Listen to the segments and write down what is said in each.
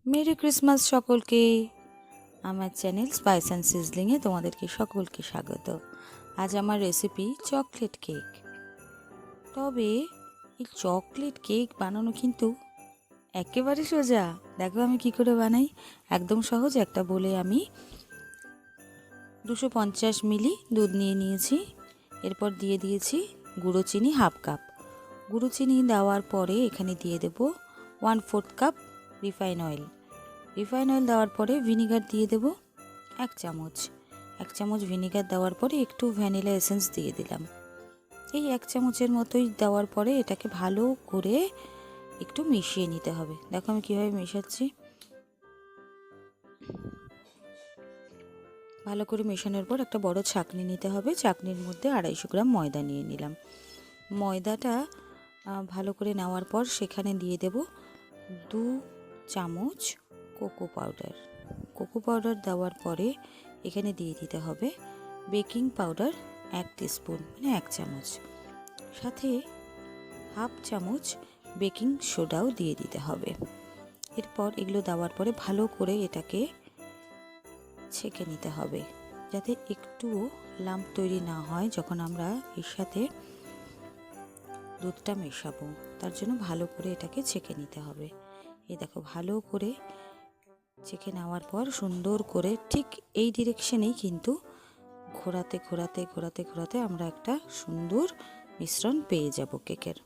Merry Christmas সকলকে। আমার channel spice and সিজলিংয়ে তোমাদেরকে সকলকে স্বাগত। আজ আমার রেসিপি চকলেট কেক। তবে এই চকলেট কেক বানানো কিন্তু একেবারে সোজা। দেখো আমি কি করে বানাই, একদম সহজ। একটা বলে আমি 250 মিলি দুধ নিয়ে নিয়েছি। এরপর দিয়ে দিয়েছি গুঁড়ো চিনি হাফ কাপ। গুঁড়ো চিনি দেওয়ার পরে এখানে দিয়ে দেব 1/4 cup refine oil. Refine oil দেওয়ার পরে ভিনিগার দিয়ে দেব 1 চামচ ভিনিগার দেওয়ার পরে একটু ভ্যানিলা এসেন্স দিয়ে দিলাম। এই 1 চামচের মতোই দেওয়ার পরে এটাকে ভালো করে একটু মিশিয়ে নিতে হবে। দেখো আমি কীভাবে মেশাচ্ছি। ভালো করে মেশানোর পর একটা বড় ছাঁকনি নিতে হবে। ছাঁকনির মধ্যে 250 গ্রাম ময়দা নিয়ে নিলাম। ময়দাটা ভালো করে নেওয়ার পর সেখানে দিয়ে দেব 2 চামচ কোকো পাউডার। কোকো পাউডার দেওয়ার পরে এখানে দিয়ে দিতে হবে বেকিং পাউডার 1 টিস্পুন, মানে 1 চামচ। সাথে হাফ চামচ বেকিং সোডাও দিয়ে দিতে হবে। এরপর এগুলো দেওয়ার পরে ভালো করে এটাকে ছেঁকে নিতে হবে, যাতে একটুও লাম্প তৈরি না হয় যখন আমরা এর সাথে দুধটা মেশাবো। তার জন্য ভালো করে এটাকে ছেঁকে নিতে হবে। এই দেখো ভালো করে ছেঁকে নেওয়ার পর সুন্দর করে ঠিক এই ডিরেকশনেই কিন্তু ঘোরাতে ঘোরাতে ঘোরাতে ঘোরাতে আমরা একটা সুন্দর মিশ্রণ পেয়ে যাব কেকের।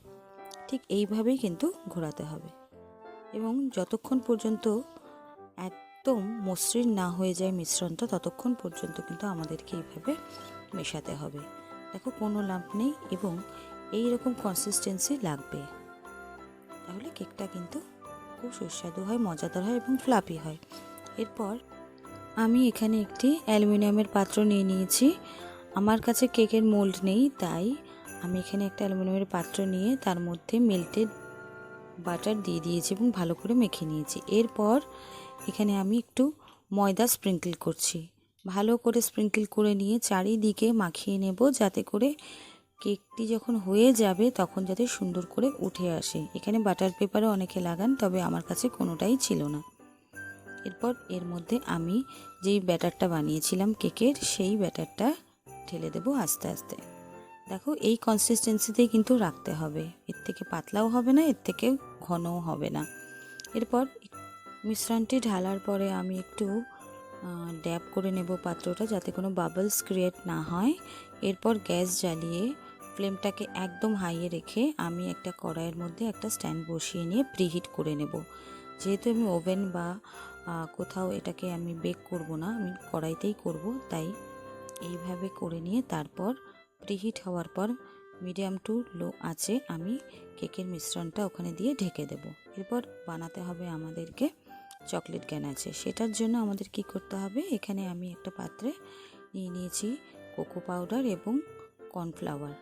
ঠিক এইভাবেই কিন্তু ঘোরাতে হবে এবং যতক্ষণ পর্যন্ত একদম মসৃণ না হয়ে যায় মিশ্রণটা, ততক্ষণ পর্যন্ত কিন্তু আমাদেরকে এইভাবে মেশাতে হবে। দেখো কোনো লাম্প নেই এবং এই রকম কনসিস্টেন্সি লাগবে, তাহলে কেকটা কিন্তু খুব সুস্বাদু হয়, মজাদার হয় এবং ফ্লাফি হয়। এরপর আমি এখানে একটি অ্যালুমিনিয়ামের পাত্র নিয়ে নিয়েছি। আমার কাছে কেকের মোল্ড নেই, তাই আমি এখানে একটা অ্যালুমিনিয়ামের পাত্র নিয়ে তার মধ্যে মেল্টেড বাটার দিয়ে দিয়েছি এবং ভালো করে মেখে নিয়েছি। এরপর এখানে আমি একটু ময়দা স্প্রিঙ্কল করছি। ভালো করে স্প্রিঙ্কল করে নিয়ে চারিদিকে মাখিয়ে নেব, যাতে করে কেকটি যখন হয়ে যাবে তখন যাতে সুন্দর করে উঠে আসে। এখানে বাটার পেপারও অনেকে লাগান, তবে আমার কাছে কোনোটাই ছিল না। এরপর এর মধ্যে আমি যেই ব্যাটারটা বানিয়েছিলাম কেকের, সেই ব্যাটারটা ঢেলে দেবো আস্তে আস্তে। দেখো এই কনসিস্টেন্সিতেই কিন্তু রাখতে হবে, এর থেকে পাতলাও হবে না, এর থেকে ঘনও হবে না। এরপর মিশ্রণটি ঢালার পরে আমি একটু ড্যাব করে নেব পাত্রটা, যাতে কোনো বাবলস ক্রিয়েট না হয়। এরপর গ্যাস জ্বালিয়ে ফ্লেমটাকে একদম হাইয়ে রেখে আমি একটা কড়াইয়ের মধ্যে একটা স্ট্যান্ড বসিয়ে নিয়ে প্রিহিট করে নেব। যেহেতু আমি ওভেন বা কোথাও এটাকে আমি বেক করব না, আমি কড়াইতেই করব, তাই এইভাবে করে নিয়ে তারপর প্রিহিট হওয়ার পর মিডিয়াম টু লো আঁচে আমি কেকের মিশ্রণটা ওখানে দিয়ে ঢেকে দেব। এরপর বানাতে হবে আমাদেরকে চকলেট গ্যানাচে। সেটার জন্য আমাদের কি করতে হবে, এখানে আমি একটা পাত্রে নিয়ে নিয়েছি কোকো পাউডার এবং কর্নফ্লাওয়ার।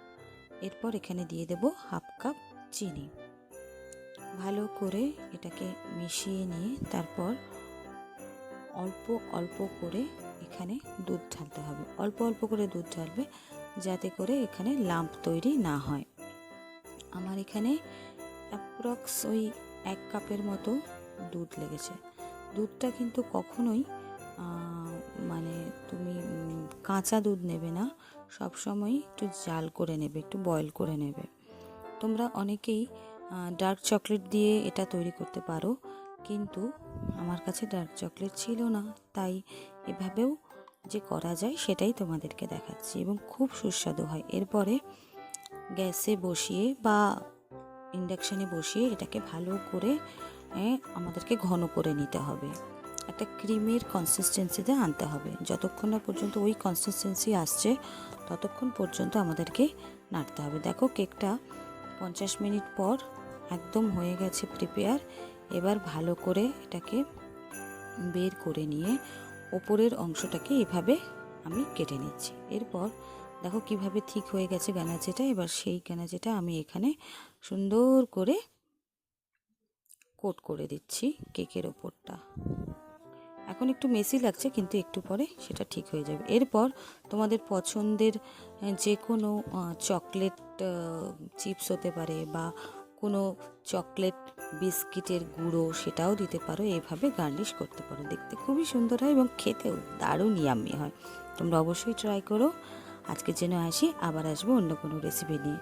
এরপর এখানে দিয়ে দেব হাফ কাপ চিনি। ভালো করে এটাকে মিশিয়ে নিয়ে তারপর অল্প অল্প করে এখানে দুধ ঢালতে হবে। অল্প অল্প করে দুধ ঢালবে, যাতে করে এখানে লাম্প তৈরি না হয়। আমার এখানে অ্যাপ্রক্স ওই 1 কাপের মতো দুধ লেগেছে। দুধটা কিন্তু কখনোই মানে তুমি কাঁচা দুধ নেবে না, সব সময় একটু জাল করে নেবে, একটু বয়েল করে নেবে। তোমরা অনেকেই ডার্ক চকলেট দিয়ে এটা তৈরি করতে পারো, কিন্তু আমার কাছে ডার্ক চকলেট ছিল না, তাই এভাবেও যে করা যায় সেটাই তোমাদেরকে দেখাচ্ছি এবং খুব সুস্বাদু হয়। এরপরে গ্যাসে বসিয়ে বা ইন্ডাকশানে বসিয়ে এটাকে ভালো করে আমাদেরকে ঘন করে নিতে হবে, একটা ক্রিমের কনসিস্টেন্সিতে আনতে হবে। যতক্ষণ না পর্যন্ত ওই কনসিস্টেন্সি আসছে ততক্ষণ পর্যন্ত আমাদেরকে নাড়তে হবে। দেখো কেকটা 50 মিনিট পর একদম হয়ে গেছে প্রিপেয়ার। এবার ভালো করে এটাকে বের করে নিয়ে ওপরের অংশটাকে এভাবে আমি কেটে নিচ্ছি। এরপর দেখো কিভাবে ঠিক হয়ে গেছে গ্যানাচেটা। এবার সেই গ্যানাচেটা আমি এখানে সুন্দর করে কোট করে দিচ্ছি কেকের ওপরটা। এখন একটু মেসি লাগছে, কিন্তু একটু পরে সেটা ঠিক হয়ে যাবে। এরপর তোমাদের পছন্দের যে কোনো চকলেট চিপস হতে পারে বা কোনো চকলেট বিস্কিটের গুঁড়ো সেটাও দিতে পারো, এইভাবে গার্নিশ করতে পারো। দেখতে খুবই সুন্দর হয় এবং খেতেও দারুণ ইয়াম্মি হয়। তোমরা অবশ্যই ট্রাই করো। আজকের জন্য আসি, আবার আসবো অন্য কোনো রেসিপি নিয়ে।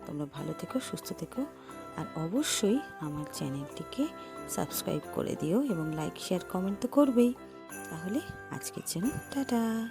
তোমরা ভালো থেকো, সুস্থ থেকো, আর অবশ্যই আমার চ্যানেলটিকে সাবস্ক্রাইব করে দিও এবং লাইক শেয়ার কমেন্ট তো করবেই। তাহলে আজকের জন্য টাটা।